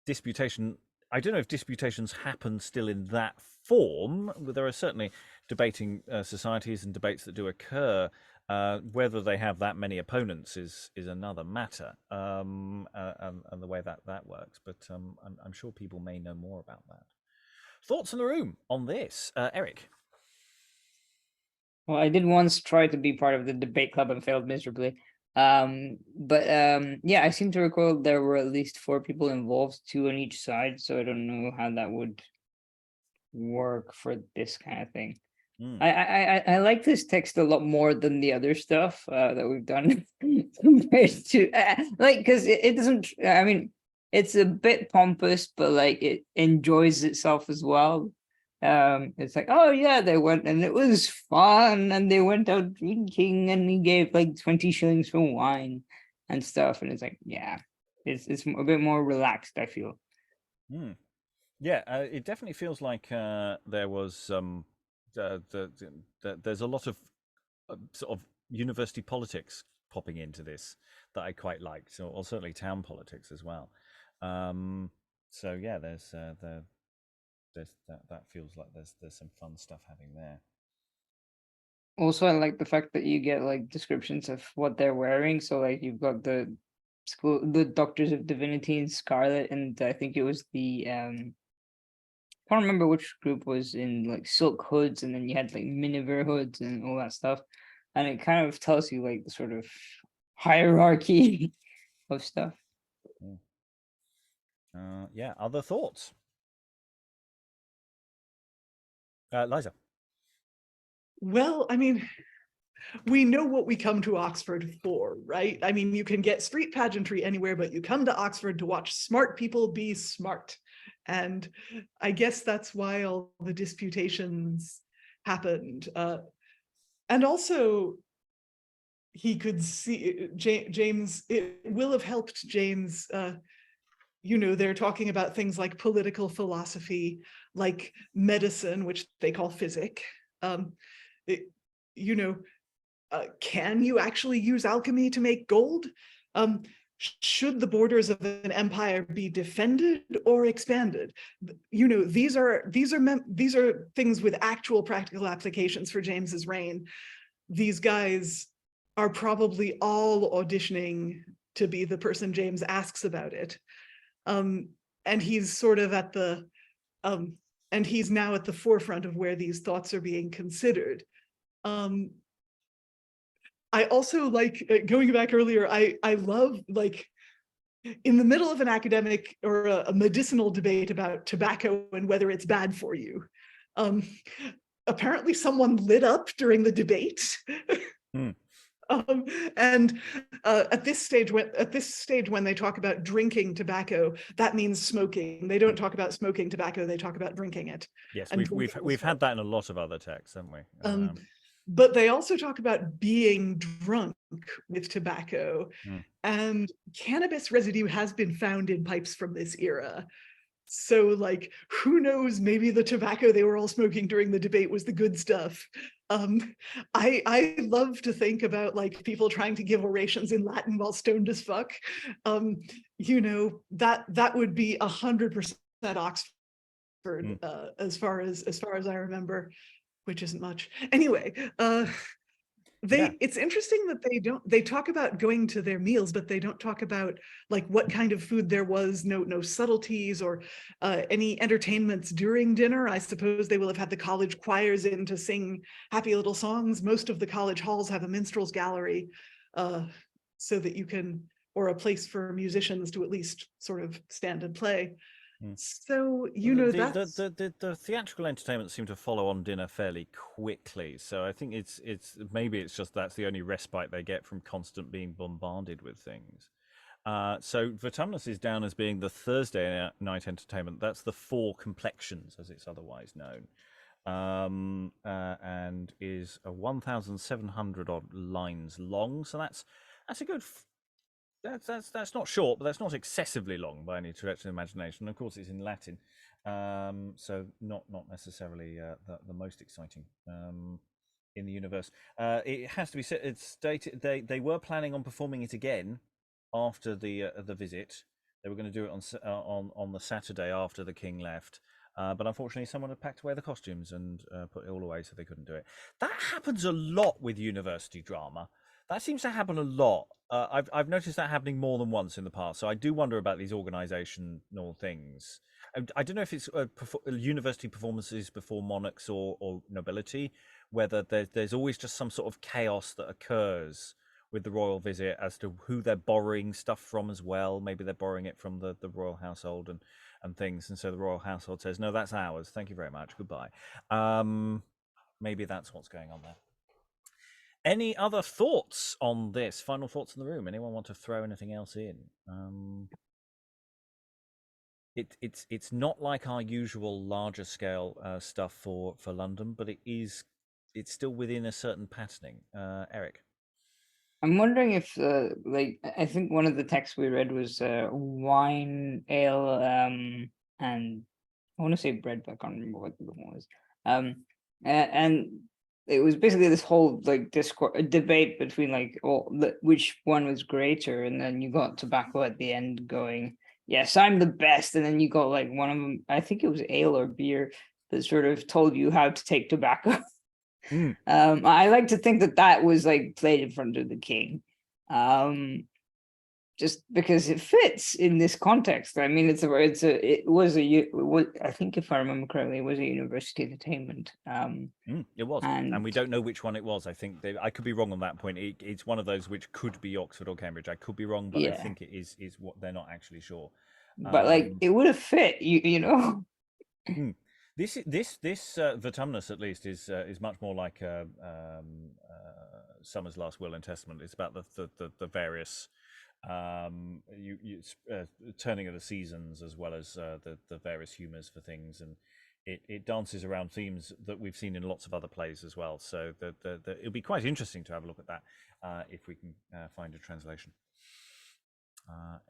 disputation, I don't know if disputations happen still in that form. There are certainly debating societies and debates that do occur. Whether they have that many opponents is another matter, and the way that works. But I'm sure people may know more about that. Thoughts in the room on this, Eric? Well, I did once try to be part of the debate club and failed miserably. Yeah, I seem to recall there were at least 4 people involved, 2 on each side. So I don't know how that would work for this kind of thing. I like this text a lot more than the other stuff that we've done compared to because it doesn't. I mean, it's a bit pompous, but like it enjoys itself as well. It's like, oh yeah, they went and it was fun, and they went out drinking, and he gave like 20 shillings for wine and stuff, and it's like, yeah, it's a bit more relaxed, I feel. Yeah, it definitely feels like there was there's a lot of sort of university politics popping into this that I quite liked, or certainly town politics as well. So yeah, there's that feels like there's some fun stuff happening there. Also, I like the fact that you get like descriptions of what they're wearing. So like you've got the Doctors of Divinity in scarlet, and I think it was the I can't remember which group was in like silk hoods, and then you had like miniver hoods and all that stuff, and it kind of tells you like the sort of hierarchy of stuff. Yeah, other thoughts? Liza? Well, I mean, we know what we come to Oxford for, right? I mean, you can get street pageantry anywhere, but you come to Oxford to watch smart people be smart. And I guess that's why all the disputations happened. And also, he could see James, it will have helped James, you know, they're talking about things like political philosophy, like medicine, which they call physic. Can you actually use alchemy to make gold? Should the borders of an empire be defended or expanded? You know, these are things with actual practical applications for James's reign. These guys are probably all auditioning to be the person James asks about it. And he's sort of at the and he's now at the forefront of where these thoughts are being considered. I also like, going back earlier, I love, like, in the middle of an academic or a medicinal debate about tobacco and whether it's bad for you, apparently someone lit up during the debate. And at this stage, when they talk about drinking tobacco, that means smoking. They don't talk about smoking tobacco; they talk about drinking it. Yes, we've had that in a lot of other texts, haven't we? But they also talk about being drunk with tobacco, and cannabis residue has been found in pipes from this era. So, like, who knows, maybe the tobacco they were all smoking during the debate was the good stuff. I love to think about, like, people trying to give orations in Latin while stoned as fuck. You know, that would be 100% Oxford, as far as I remember, which isn't much. Anyway, it's interesting that they talk about going to their meals, but they don't talk about, like, what kind of food there was, no subtleties or any entertainments during dinner. I suppose they will have had the college choirs in to sing happy little songs. Most of the college halls have a minstrel's gallery, so that you can, or a place for musicians to at least sort of stand and play. So, you know, the theatrical entertainment seemed to follow on dinner fairly quickly. So I think it's maybe it's just that's the only respite they get from constant being bombarded with things. So Vertumnus is down as being the Thursday night entertainment. That's the Four Complexions, as it's otherwise known, and is 1,700 odd lines long. So that's a good. That's not short, but that's not excessively long by any stretch of the imagination. Of course, it's in Latin, so not necessarily the most exciting in the universe. It has to be said. It's stated they were planning on performing it again after the visit. They were going to do it on the Saturday after the king left. But unfortunately, someone had packed away the costumes and put it all away, so they couldn't do it. That happens a lot with university drama. That seems to happen a lot. I've noticed that happening more than once in the past. So I do wonder about these organisational things. I don't know if it's university performances before monarchs or nobility, whether there's always just some sort of chaos that occurs with the royal visit as to who they're borrowing stuff from as well. Maybe they're borrowing it from the royal household and things. And so the royal household says, no, that's ours. Thank you very much. Goodbye. Maybe that's what's going on there. Any other thoughts on this? Final thoughts in the room? Anyone want to throw anything else in? It's not like our usual larger scale stuff for London, but it's still within a certain patterning. Eric, I'm wondering if like, I think one of the texts we read was wine, ale, and I want to say bread, but I can't remember what the other one was. And it was basically this whole, like, debate between, like, which one was greater, and then you got tobacco at the end going, yes, I'm the best, and then you got, like, one of them, I think it was ale or beer, that sort of told you how to take tobacco. I like to think that was, like, played in front of the king, just because it fits in this context. I mean, it was I think, if I remember correctly, it was a university entertainment. It was, and we don't know which one it was. I think I could be wrong on that point. It's one of those which could be Oxford or Cambridge. I could be wrong, but I think it is what they're not actually sure. But like, it would have fit, you know. This Vertumnus, at least, is much more like Summer's Last Will and Testament. It's about the various turning of the seasons, as well as the various humours for things, and it dances around themes that we've seen in lots of other plays as well. So it'll be quite interesting to have a look at that if we can find a translation.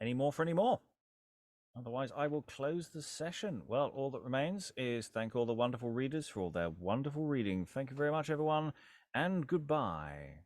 Any more? Otherwise, I will close the session. Well, all that remains is thank all the wonderful readers for all their wonderful reading. Thank you very much, everyone, and goodbye.